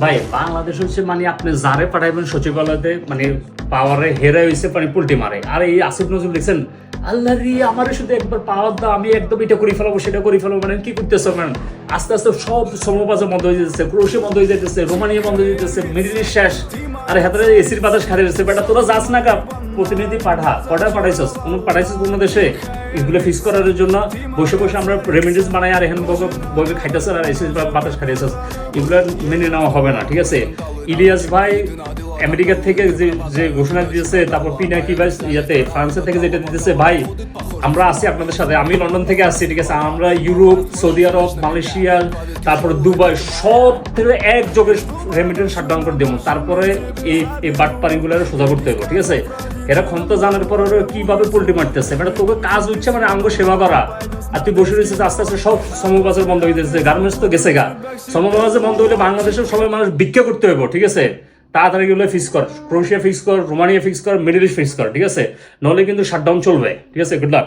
ভাই বাংলাদেশ হচ্ছে মানে আপনি যারে পাঠাইবেন সচিবালয়তে মানে পাওয়ারে হেরে হয়েছে মানে পুলটি মারে। আর এই আসিফ নজরুল দেখছেন আল্লাহ রে আমারে শুধু একবার পাওয়ার দাও আমি একদম এটা করে ফেলাবো সেটা করে ফেলাবো, মানে কি করতেছে মানে আস্তে আস্তে সব শ্রমবাজা বন্ধ হয়ে যাচ্ছে, ক্রোশে বন্ধ হয়ে যাচ্ছে, রোমানিয়া বন্ধ হয়ে যাচ্ছে, মিডিল ইস্ট শেষ। আর হাতে এসির বাতাস খারে যাচ্ছে। বেটা তোরা যাস না কা প্রতিনিধি পাঠা, কটা পাঠাইছস, পাঠাইছিস কোনো দেশে এগুলো ফিক্স করার জন্য? বসে বসে আমরা রেমিডেন্স বানাই আর এখানে বসে খাইতেছে আর এসির বাতাস খাইতেছস, এগুলো মেনে নেওয়া হবে না। ঠিক আছে, ইলিয়াস ভাই আমেরিকা থেকে যে ঘোষণা দিয়েছে, তারপর পিনাকি ভাই ইয়াতে ফ্রান্সের থেকে যেটা দিতেছে, ভাই আমরা আছি আপনাদের সাথে, আমি লন্ডন থেকে আসছি। ঠিক আছে, আমরা ইউরোপ, সৌদি আরব, মালয়েশিয়া, তারপর দুবাই সব থেকে একযোগে রেমিটেন্স শাটডাউন করে দেবো। তারপরে এই বাটপারিগুলো সোজা করতে হবে। ঠিক আছে, এরা ক্ষমতা জানার পর কিভাবে পোল্ট্রি মারতেছে, মানে তোকে কাজ হচ্ছে মানে আঙ্গ সেবা করা, আর তুই বসে রয়েছিস। আস্তে আস্তে সব শ্রমবাজার বন্ধ হয়ে যাচ্ছে, গার্মেন্টস তো গেছে গা। শ্রমবাজার বন্ধ হলে বাংলাদেশের সবাই মানুষ ভিক্ষা করতে হইব। ঠিক আছে, তাড়াতাড়ি গুলো ফিক্স কর, ক্রোয়েশিয়া ফিক্স কর, রোমানিয়া ফিক্স কর, মিডল ইস্ট ফিক্স কর। ঠিক আছে, নাহলে কিন্তু শাটডাউন চলবে। ঠিক আছে, গুড লাক।